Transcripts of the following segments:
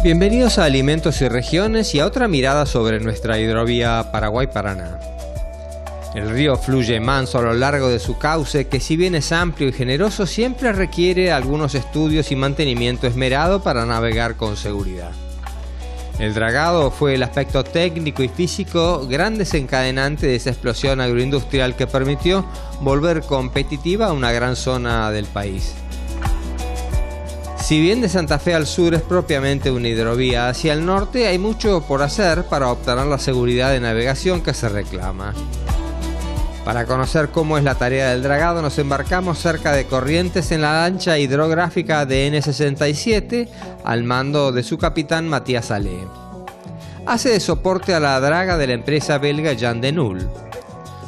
Bienvenidos a Alimentos y Regiones y a otra mirada sobre nuestra hidrovía Paraguay-Paraná. El río fluye manso a lo largo de su cauce, que si bien es amplio y generoso, siempre requiere algunos estudios y mantenimiento esmerado para navegar con seguridad. El dragado fue el aspecto técnico y físico gran desencadenante de esa explosión agroindustrial que permitió volver competitiva a una gran zona del país. Si bien de Santa Fe al sur es propiamente una hidrovía, hacia el norte hay mucho por hacer para obtener la seguridad de navegación que se reclama. Para conocer cómo es la tarea del dragado, nos embarcamos cerca de Corrientes en la lancha hidrográfica de N67 al mando de su capitán Matías Alé. Hace de soporte a la draga de la empresa belga Jan de Nul.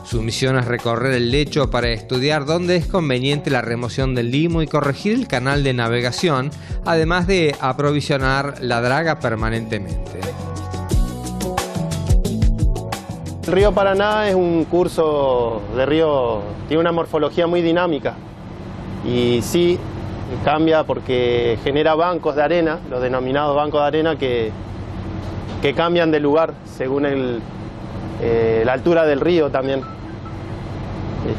Su misión es recorrer el lecho para estudiar dónde es conveniente la remoción del limo y corregir el canal de navegación, además de aprovisionar la draga permanentemente. El río Paraná es un curso de río, tiene una morfología muy dinámica y sí cambia porque genera bancos de arena, los denominados bancos de arena que cambian de lugar según la altura del río también.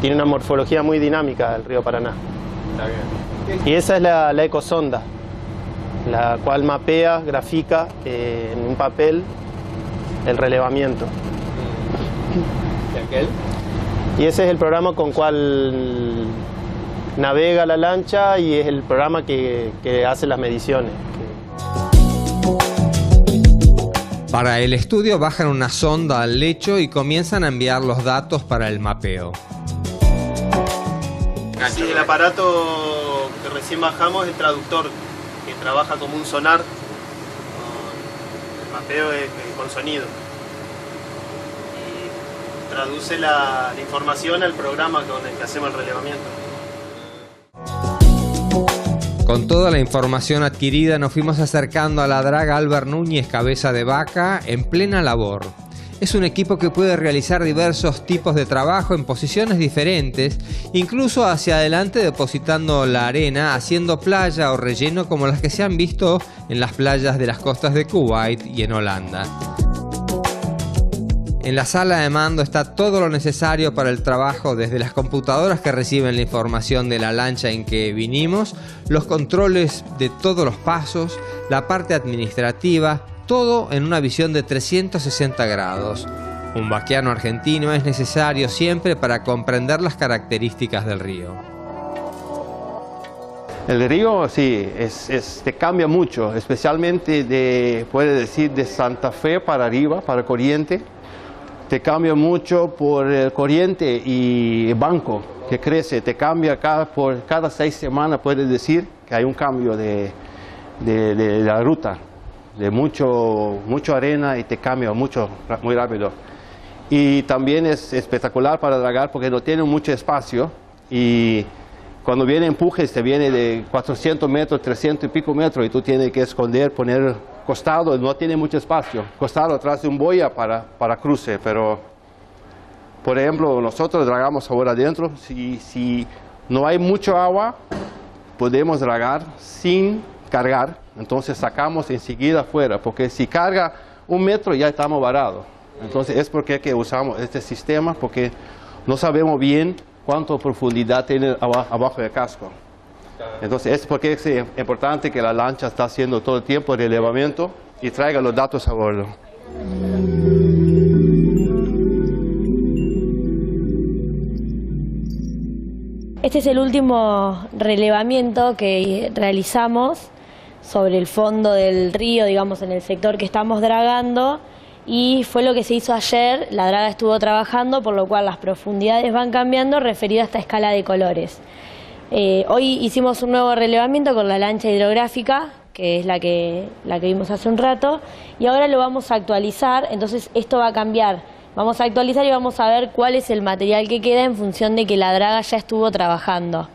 Tiene una morfología muy dinámica el río Paraná. Y esa es la ecosonda, la cual mapea, grafica en un papel el relevamiento. Y ese es el programa con cual navega la lancha y es el programa que hace las mediciones. Para el estudio bajan una sonda al lecho y comienzan a enviar los datos para el mapeo. Sí, el aparato que recién bajamos es el traductor, que trabaja como un sonar. El mapeo es con sonido. Y traduce la información al programa con el que hacemos el relevamiento. Con toda la información adquirida nos fuimos acercando a la draga Albert Núñez Cabeza de Vaca en plena labor. Es un equipo que puede realizar diversos tipos de trabajo en posiciones diferentes, incluso hacia adelante depositando la arena, haciendo playa o relleno como las que se han visto en las playas de las costas de Kuwait y en Holanda. En la sala de mando está todo lo necesario para el trabajo, desde las computadoras que reciben la información de la lancha en que vinimos, los controles de todos los pasos, la parte administrativa, todo en una visión de 360 grados. Un vaquiano argentino es necesario siempre para comprender las características del río. El río sí, te cambia mucho, especialmente puede decir de Santa Fe para arriba, para Corrientes. Te cambia mucho por el corriente y banco que crece, te cambia por cada 6 semanas, puedes decir que hay un cambio de la ruta, de mucho arena y te cambia muy rápido. Y también es espectacular para dragar porque no tiene mucho espacio y cuando viene empujes te viene de 400 metros, 300 y pico metros y tú tienes que esconder, poner costado, no tiene mucho espacio, costado atrás de un boya para cruce, pero por ejemplo nosotros dragamos ahora adentro, si no hay mucho agua podemos dragar sin cargar, entonces sacamos enseguida afuera, porque si carga 1 metro ya estamos varados, entonces es porque que usamos este sistema, porque no sabemos bien cuánta profundidad tiene abajo del casco. Entonces es porque es importante que la lancha está haciendo todo el tiempo el relevamiento y traiga los datos a bordo. Este es el último relevamiento que realizamos sobre el fondo del río, digamos en el sector que estamos dragando, y fue lo que se hizo ayer. La draga estuvo trabajando, por lo cual las profundidades van cambiando referido a esta escala de colores. Hoy hicimos un nuevo relevamiento con la lancha hidrográfica, que es la que vimos hace un rato, y ahora lo vamos a actualizar, entonces esto va a cambiar. Vamos a actualizar y vamos a ver cuál es el material que queda en función de que la draga ya estuvo trabajando.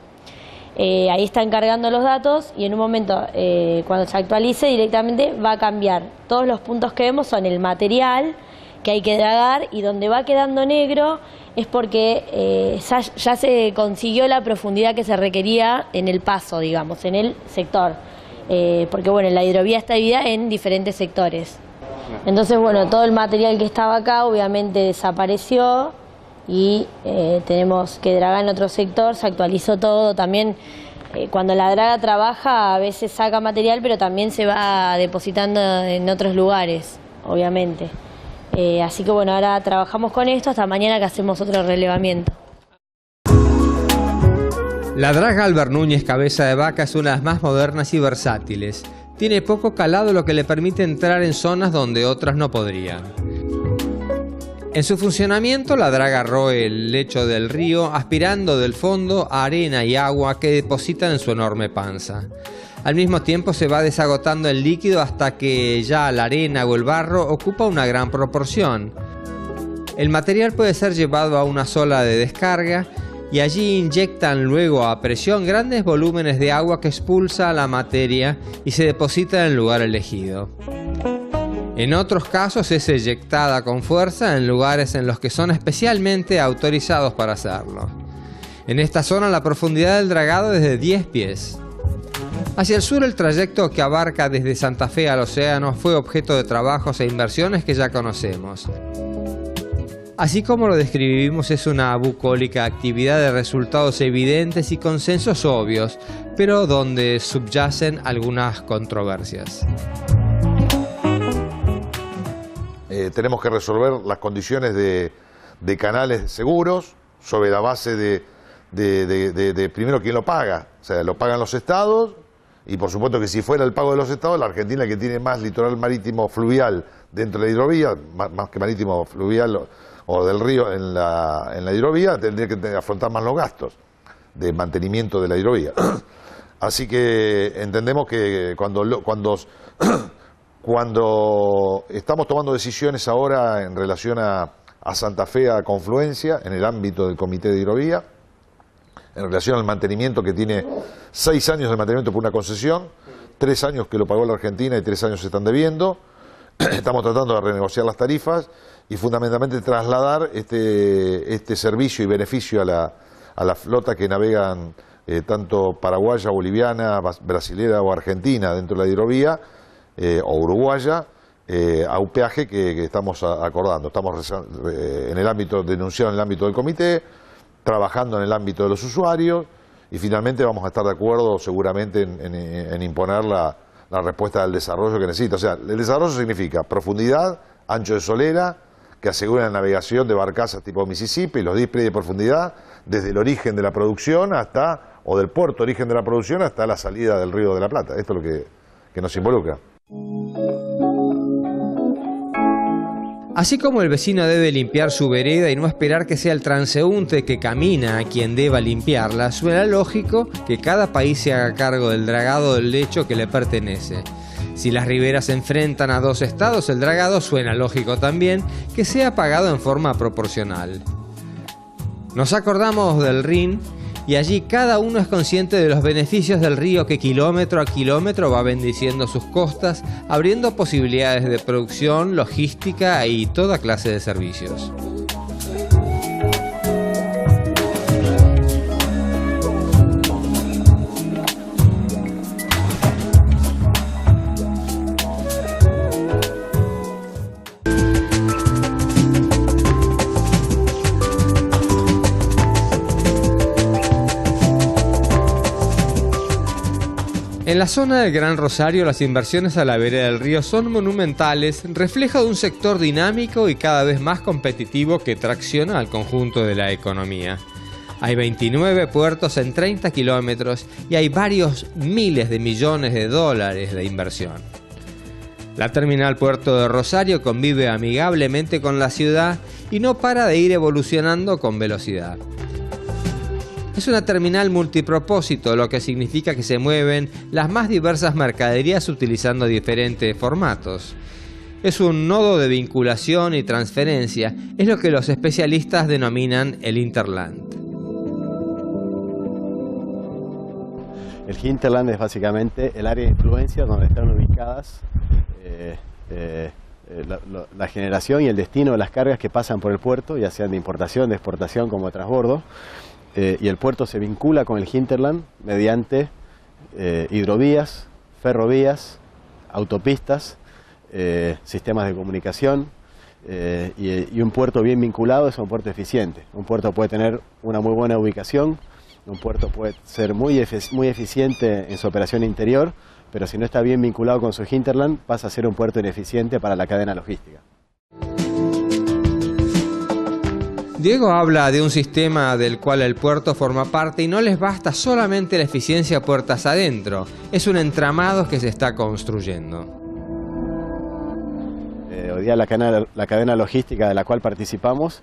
Ahí están cargando los datos y en un momento, cuando se actualice directamente, va a cambiar. Todos los puntos que vemos son el material que hay que dragar y donde va quedando negro es porque ya se consiguió la profundidad que se requería en el paso, digamos, en el sector. porque bueno, la hidrovía está dividida en diferentes sectores. Entonces, bueno, todo el material que estaba acá obviamente desapareció y tenemos que dragar en otro sector, se actualizó todo también. Cuando la draga trabaja a veces saca material, pero también se va depositando en otros lugares, obviamente. Así que bueno, ahora trabajamos con esto hasta mañana que hacemos otro relevamiento. La draga Albert Núñez Cabeza de Vaca es una de las más modernas y versátiles. Tiene poco calado, lo que le permite entrar en zonas donde otras no podrían. En su funcionamiento, la draga roe el lecho del río, aspirando del fondo arena y agua que depositan en su enorme panza. Al mismo tiempo se va desagotando el líquido hasta que ya la arena o el barro ocupa una gran proporción. El material puede ser llevado a una sola de descarga y allí inyectan luego a presión grandes volúmenes de agua que expulsa la materia y se deposita en el lugar elegido. En otros casos es eyectada con fuerza en lugares en los que son especialmente autorizados para hacerlo. En esta zona la profundidad del dragado es de 10 pies. Hacia el sur el trayecto que abarca desde Santa Fe al océano fue objeto de trabajos e inversiones que ya conocemos. Así como lo describimos, es una bucólica actividad de resultados evidentes y consensos obvios, pero donde subyacen algunas controversias. Tenemos que resolver las condiciones de canales seguros sobre la base de primero quién lo paga. O sea, lo pagan los estados y por supuesto que si fuera el pago de los estados, la Argentina, que tiene más litoral marítimo fluvial dentro de la hidrovía, más que marítimo fluvial o del río en la hidrovía, tendría que afrontar más los gastos de mantenimiento de la hidrovía. Así que entendemos que cuando estamos tomando decisiones ahora en relación a Santa Fe, a Confluencia, en el ámbito del Comité de Hidrovía, en relación al mantenimiento que tiene 6 años de mantenimiento por una concesión, 3 años que lo pagó la Argentina y 3 años se están debiendo. Estamos tratando de renegociar las tarifas y fundamentalmente trasladar este servicio y beneficio a la flota que navegan tanto paraguaya, boliviana, brasilera o argentina dentro de la hidrovía, o uruguaya, a un peaje que estamos acordando. Estamos en el ámbito, denunciado en el ámbito del comité, trabajando en el ámbito de los usuarios y finalmente vamos a estar de acuerdo seguramente en imponer la respuesta del desarrollo que necesita. O sea, el desarrollo significa profundidad, ancho de solera, que asegure la navegación de barcazas tipo Mississippi, los displays de profundidad, desde el origen de la producción o del puerto origen de la producción hasta la salida del Río de la Plata. Esto es lo que nos involucra. Así como el vecino debe limpiar su vereda y no esperar que sea el transeúnte que camina quien deba limpiarla, suena lógico que cada país se haga cargo del dragado del lecho que le pertenece. Si las riberas se enfrentan a 2 estados, el dragado suena lógico también que sea pagado en forma proporcional. Nos acordamos del Rin y allí cada uno es consciente de los beneficios del río que kilómetro a kilómetro va bendiciendo sus costas, abriendo posibilidades de producción, logística y toda clase de servicios. En la zona del Gran Rosario, las inversiones a la vereda del río son monumentales, reflejo de un sector dinámico y cada vez más competitivo que tracciona al conjunto de la economía. Hay 29 puertos en 30 kilómetros y hay varios miles de millones de dólares de inversión. La terminal Puerto de Rosario convive amigablemente con la ciudad y no para de ir evolucionando con velocidad. Es una terminal multipropósito, lo que significa que se mueven las más diversas mercaderías utilizando diferentes formatos. Es un nodo de vinculación y transferencia, es lo que los especialistas denominan el hinterland. El hinterland es básicamente el área de influencia donde están ubicadas la generación y el destino de las cargas que pasan por el puerto, ya sean de importación, de exportación como de transbordo. Y el puerto se vincula con el hinterland mediante hidrovías, ferrovías, autopistas, sistemas de comunicación y un puerto bien vinculado es un puerto eficiente. Un puerto puede tener una muy buena ubicación, un puerto puede ser muy eficiente en su operación interior, pero si no está bien vinculado con su hinterland pasa a ser un puerto ineficiente para la cadena logística. Diego habla de un sistema del cual el puerto forma parte y no les basta solamente la eficiencia puertas adentro, es un entramado que se está construyendo. Hoy día la cadena logística de la cual participamos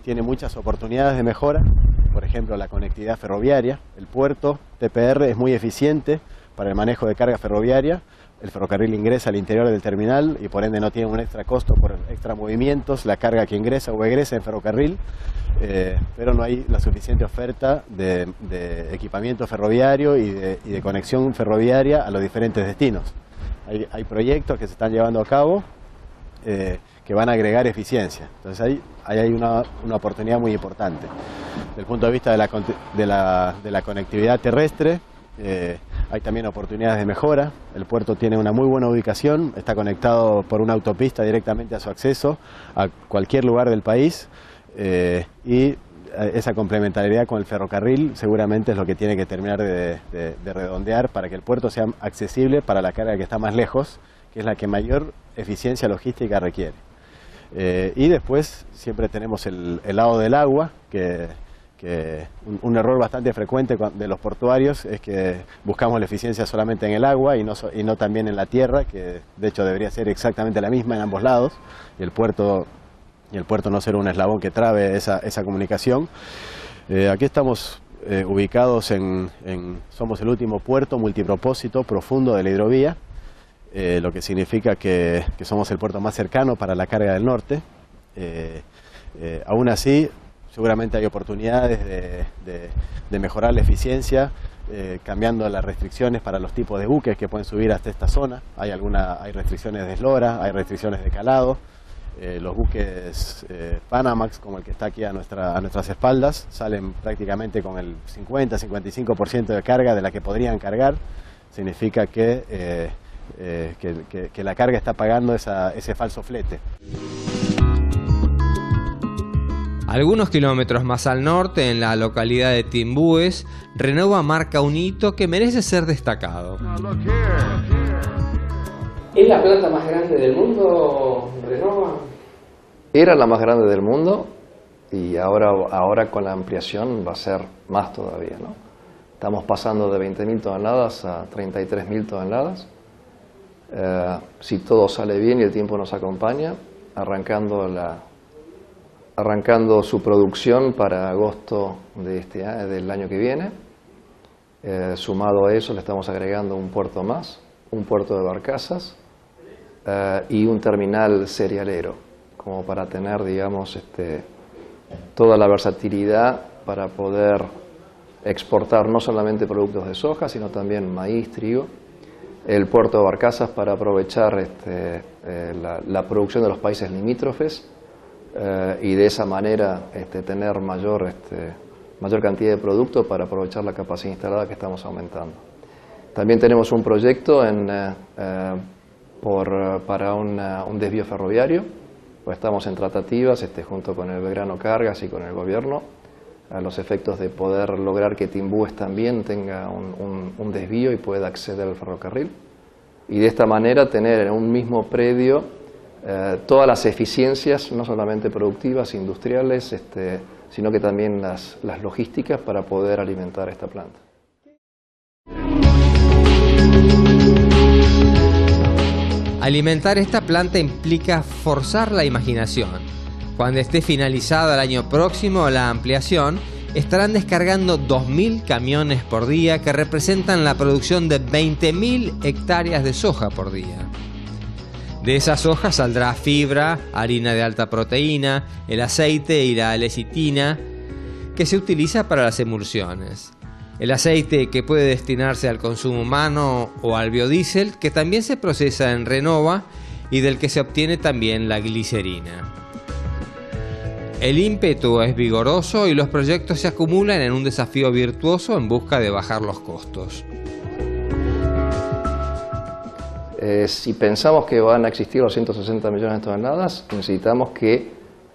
tiene muchas oportunidades de mejora, por ejemplo la conectividad ferroviaria, el puerto TPR es muy eficiente para el manejo de carga ferroviaria, el ferrocarril ingresa al interior del terminal y por ende no tiene un extra costo por extra movimientos, la carga que ingresa o egresa en ferrocarril, pero no hay la suficiente oferta de equipamiento ferroviario y de conexión ferroviaria a los diferentes destinos. Hay proyectos que se están llevando a cabo que van a agregar eficiencia, entonces ahí hay una oportunidad muy importante. Desde el punto de vista de la conectividad terrestre, hay también oportunidades de mejora. El puerto tiene una muy buena ubicación, está conectado por una autopista directamente a su acceso a cualquier lugar del país y esa complementariedad con el ferrocarril seguramente es lo que tiene que terminar de redondear para que el puerto sea accesible para la carga que está más lejos, que es la que mayor eficiencia logística requiere. Y después siempre tenemos el lado del agua, que un error bastante frecuente de los portuarios es que buscamos la eficiencia solamente en el agua y no también en la tierra, que de hecho debería ser exactamente la misma en ambos lados, y el puerto no ser un eslabón que trabe esa comunicación. Aquí estamos ubicados somos el último puerto multipropósito profundo de la hidrovía, lo que significa que somos el puerto más cercano para la carga del norte. Aún así, seguramente hay oportunidades de mejorar la eficiencia, cambiando las restricciones para los tipos de buques que pueden subir hasta esta zona. Hay restricciones de eslora, hay restricciones de calado. Los buques Panamax, como el que está aquí a nuestras espaldas, salen prácticamente con el 50-55% de carga de la que podrían cargar. Significa que la carga está pagando ese falso flete. Algunos kilómetros más al norte, en la localidad de Timbúes, Renova marca un hito que merece ser destacado. ¿Es la planta más grande del mundo, Renova? Era la más grande del mundo y ahora con la ampliación va a ser más todavía, ¿no? Estamos pasando de 20.000 toneladas a 33.000 toneladas. Si todo sale bien y el tiempo nos acompaña, arrancando su producción para agosto del año que viene. Sumado a eso le estamos agregando un puerto más, un puerto de barcazas y un terminal cerealero, como para tener, digamos, toda la versatilidad para poder exportar no solamente productos de soja, sino también maíz, trigo. El puerto de barcazas para aprovechar la producción de los países limítrofes y de esa manera tener mayor cantidad de producto para aprovechar la capacidad instalada que estamos aumentando. También tenemos un proyecto para un desvío ferroviario, pues estamos en tratativas junto con el Belgrano Cargas y con el gobierno a los efectos de poder lograr que Timbúes también tenga un desvío y pueda acceder al ferrocarril y de esta manera tener en un mismo predio todas las eficiencias, no solamente productivas, industriales, sino que también las logísticas para poder alimentar esta planta. Alimentar esta planta implica forzar la imaginación. Cuando esté finalizada el año próximo la ampliación, estarán descargando 2.000 camiones por día que representan la producción de 20.000 hectáreas de soja por día. De esa soja saldrá fibra, harina de alta proteína, el aceite y la lecitina que se utiliza para las emulsiones. El aceite que puede destinarse al consumo humano o al biodiesel que también se procesa en Renova y del que se obtiene también la glicerina. El ímpetu es vigoroso y los proyectos se acumulan en un desafío virtuoso en busca de bajar los costos. si pensamos que van a existir los 160 millones de toneladas, necesitamos que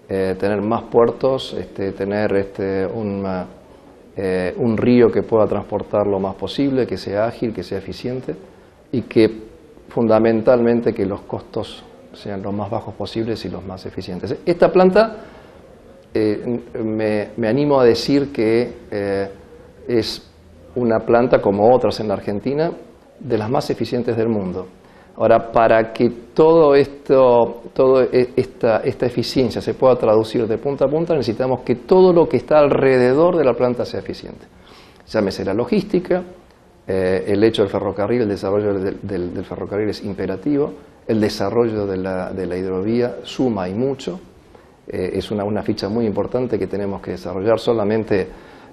tener más puertos, tener un río que pueda transportar lo más posible, que sea ágil, que sea eficiente y que fundamentalmente que los costos sean los más bajos posibles y los más eficientes. Esta planta me animo a decir que es una planta como otras en la Argentina de las más eficientes del mundo. Ahora, para que toda esta eficiencia se pueda traducir de punta a punta, necesitamos que todo lo que está alrededor de la planta sea eficiente. Llámese la logística, el hecho del ferrocarril, el desarrollo del ferrocarril es imperativo, el desarrollo de la hidrovía suma y mucho, es una ficha muy importante que tenemos que desarrollar. Solamente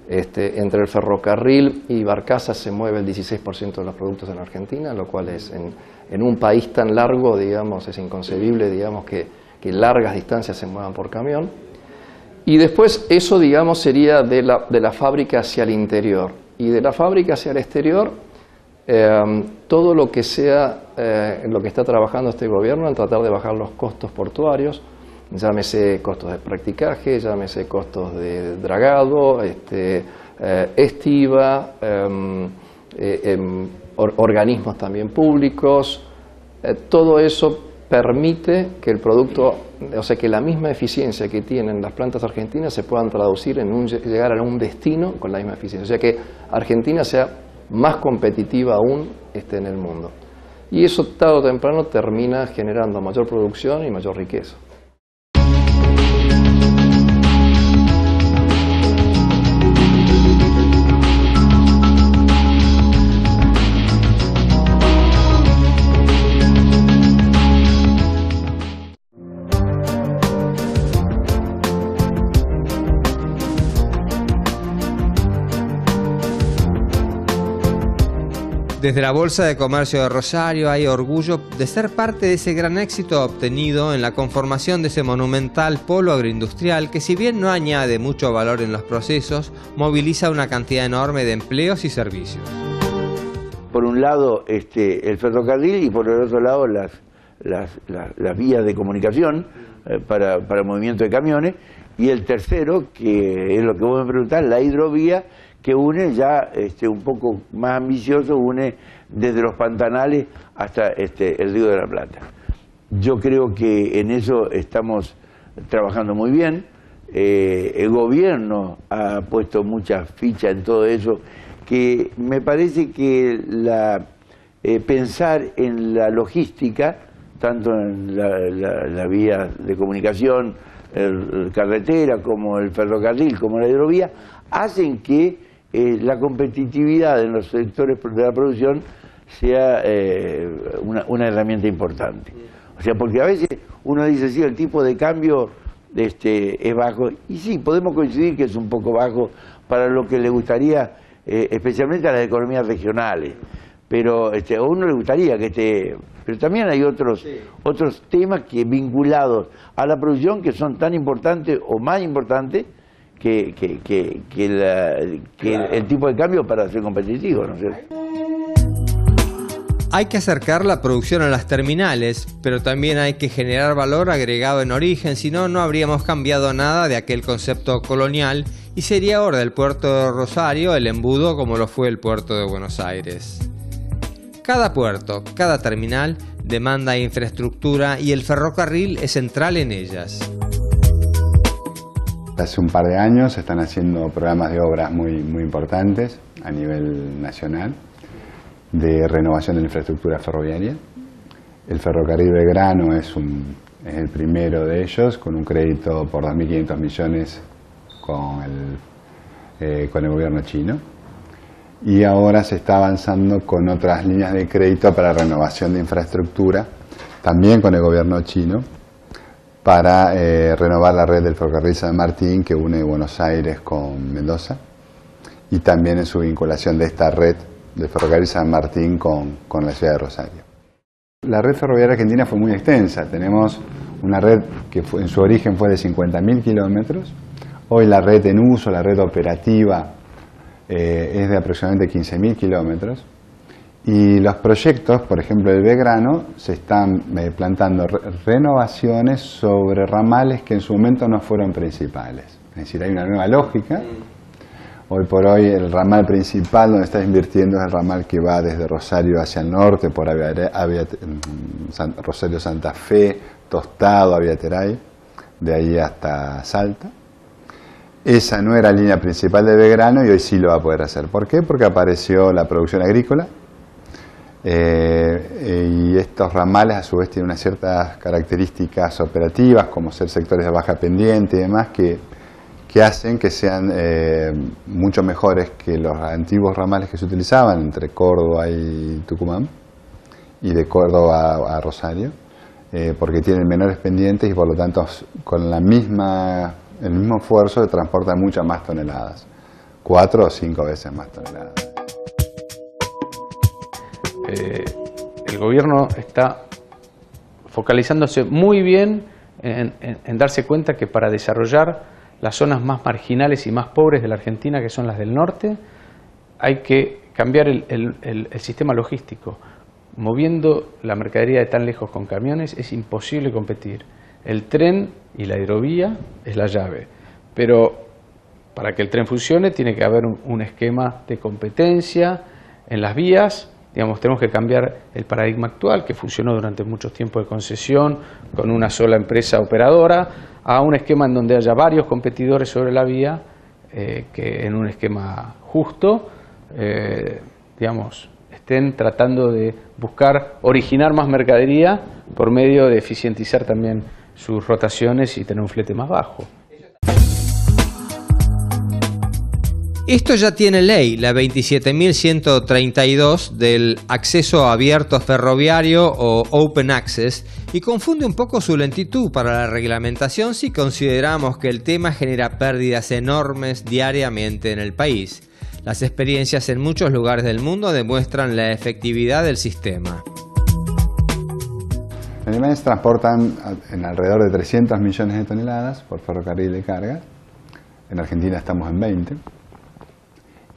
entre el ferrocarril y barcazas se mueve el 16% de los productos en Argentina, lo cual es en un país tan largo, digamos, es inconcebible, digamos, que largas distancias se muevan por camión. Y después eso, digamos, sería de la fábrica hacia el interior. Y de la fábrica hacia el exterior, todo lo que sea, lo que está trabajando este gobierno en tratar de bajar los costos portuarios, llámese costos de practicaje, llámese costos de dragado, estiva, organismos también públicos, todo eso permite que el producto, o sea, que la misma eficiencia que tienen las plantas argentinas se puedan traducir en llegar a un destino con la misma eficiencia. O sea, que Argentina sea más competitiva aún en el mundo. Y eso tarde o temprano termina generando mayor producción y mayor riqueza. Desde la Bolsa de Comercio de Rosario hay orgullo de ser parte de ese gran éxito obtenido en la conformación de ese monumental polo agroindustrial que, si bien no añade mucho valor en los procesos, moviliza una cantidad enorme de empleos y servicios. Por un lado el ferrocarril y por el otro lado las vías de comunicación para el movimiento de camiones, y el tercero, que es lo que vos me preguntás, la hidrovía, que une ya un poco más ambicioso, une desde los pantanales hasta el Río de la Plata. Yo creo que en eso estamos trabajando muy bien. El gobierno ha puesto muchas fichas en todo eso, que me parece que pensar en la logística, tanto en la vía de comunicación, el carretera, como el ferrocarril, como la hidrovía, hacen que la competitividad en los sectores de la producción sea una herramienta importante. O sea, porque a veces uno dice, sí, el tipo de cambio es bajo, y sí, podemos coincidir que es un poco bajo para lo que le gustaría, especialmente a las economías regionales, pero a uno le gustaría que esté. Pero también hay otros temas que vinculados a la producción que son tan importantes o más importantes que el tipo de cambio para ser competitivo, ¿no es cierto? Hay que acercar la producción a las terminales, pero también hay que generar valor agregado en origen, si no, no habríamos cambiado nada de aquel concepto colonial y sería ahora el puerto de Rosario el embudo como lo fue el puerto de Buenos Aires. Cada puerto, cada terminal demanda infraestructura y el ferrocarril es central en ellas. Hace un par de años se están haciendo programas de obras muy importantes a nivel nacional de renovación de la infraestructura ferroviaria. El ferrocarril Belgrano es el primero de ellos, con un crédito por 2.500 millones con el gobierno chino. Y ahora se está avanzando con otras líneas de crédito para renovación de infraestructura, también con el gobierno chino, para renovar la red del ferrocarril San Martín que une Buenos Aires con Mendoza, y también en su vinculación de esta red del ferrocarril San Martín con la ciudad de Rosario. La red ferroviaria argentina fue muy extensa. Tenemos una red que en su origen fue de 50.000 kilómetros. Hoy la red en uso, la red operativa, es de aproximadamente 15.000 kilómetros. Y los proyectos, por ejemplo el Belgrano, se están plantando renovaciones sobre ramales que en su momento no fueron principales. Es decir, hay una nueva lógica. Hoy por hoy el ramal principal donde está invirtiendo es el ramal que va desde Rosario hacia el norte, por Rosario Santa Fe, Tostado, Aviateray, de ahí hasta Salta. Esa no era la línea principal de Belgrano y hoy sí lo va a poder hacer. ¿Por qué? Porque apareció la producción agrícola. Y estos ramales a su vez tienen unas ciertas características operativas como ser sectores de baja pendiente y demás que hacen que sean mucho mejores que los antiguos ramales que se utilizaban entre Córdoba y Tucumán y de Córdoba a Rosario, porque tienen menores pendientes y por lo tanto con el mismo esfuerzo se transportan muchas más toneladas, 4 o 5 veces más toneladas. El gobierno está focalizándose muy bien en darse cuenta que para desarrollar las zonas más marginales y más pobres de la Argentina, que son las del norte, hay que cambiar el sistema logístico. Moviendo la mercadería de tan lejos con camiones es imposible competir. El tren y la hidrovía es la llave, pero para que el tren funcione tiene que haber un esquema de competencia en las vías. Digamos, tenemos que cambiar el paradigma actual que funcionó durante mucho tiempo de concesión con una sola empresa operadora a un esquema en donde haya varios competidores sobre la vía que en un esquema justo digamos, estén tratando de buscar originar más mercadería por medio de eficientizar también sus rotaciones y tener un flete más bajo. Esto ya tiene ley, la 27.132 del acceso abierto ferroviario o Open Access, y confunde un poco su lentitud para la reglamentación si consideramos que el tema genera pérdidas enormes diariamente en el país. Las experiencias en muchos lugares del mundo demuestran la efectividad del sistema. En Alemania se transportan en alrededor de 300 millones de toneladas por ferrocarril de carga. En Argentina estamos en 20.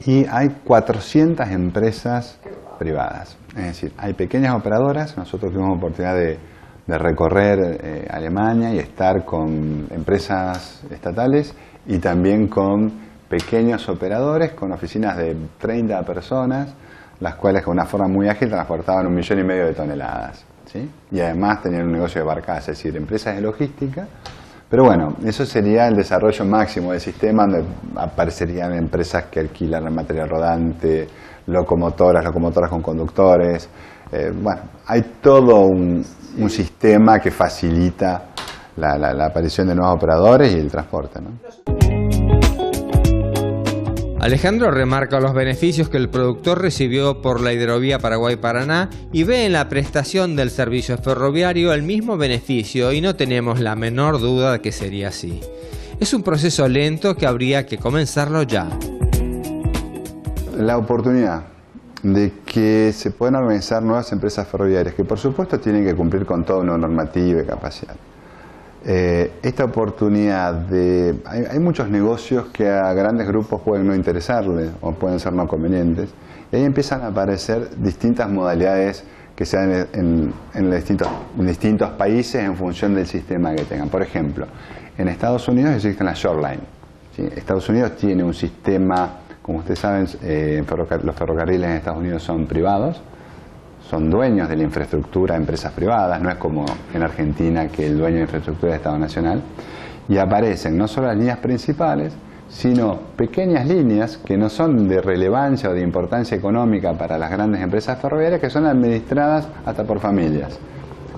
Y hay 400 empresas privadas. Es decir, hay pequeñas operadoras. Nosotros tuvimos oportunidad de recorrer Alemania y estar con empresas estatales y también con pequeños operadores con oficinas de 30 personas, las cuales con una forma muy ágil transportaban 1,5 millones de toneladas, ¿sí? Y además tenían un negocio de barcaza, es decir, empresas de logística. Pero bueno, eso sería el desarrollo máximo del sistema, donde aparecerían empresas que alquilan el material rodante, locomotoras con conductores. Bueno, hay todo un sistema que facilita la aparición de nuevos operadores y el transporte, ¿no? Alejandro remarca los beneficios que el productor recibió por la hidrovía Paraguay-Paraná y ve en la prestación del servicio ferroviario el mismo beneficio, y no tenemos la menor duda de que sería así. Es un proceso lento que habría que comenzarlo ya. La oportunidad de que se puedan organizar nuevas empresas ferroviarias que por supuesto tienen que cumplir con toda una normativa y capacidad. Esta oportunidad de... Hay muchos negocios que a grandes grupos pueden no interesarles o pueden ser no convenientes, y ahí empiezan a aparecer distintas modalidades que se dan en distintos países en función del sistema que tengan. Por ejemplo, en Estados Unidos existen las shoreline, ¿sí? Estados Unidos tiene un sistema, como ustedes saben, los ferrocarriles en Estados Unidos son privados, son dueños de la infraestructura, empresas privadas, no es como en Argentina que el dueño de la infraestructura es el Estado Nacional, y aparecen no solo las líneas principales, sino pequeñas líneas que no son de relevancia o de importancia económica para las grandes empresas ferroviarias, que son administradas hasta por familias.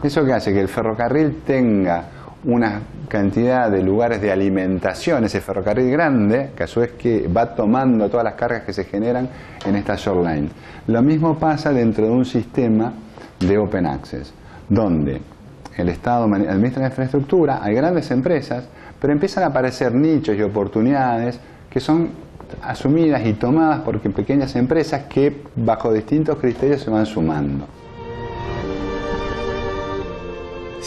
Eso que hace que el ferrocarril tenga una cantidad de lugares de alimentación, ese ferrocarril grande, que a su vez que va tomando todas las cargas que se generan en esta shoreline. Lo mismo pasa dentro de un sistema de Open Access, donde el Estado administra la infraestructura, hay grandes empresas, pero empiezan a aparecer nichos y oportunidades que son asumidas y tomadas por pequeñas empresas que bajo distintos criterios se van sumando.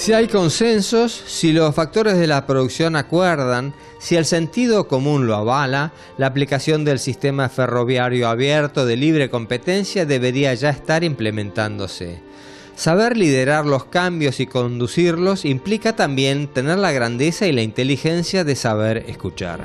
Si hay consensos, si los factores de la producción acuerdan, si el sentido común lo avala, la aplicación del sistema ferroviario abierto de libre competencia debería ya estar implementándose. Saber liderar los cambios y conducirlos implica también tener la grandeza y la inteligencia de saber escuchar.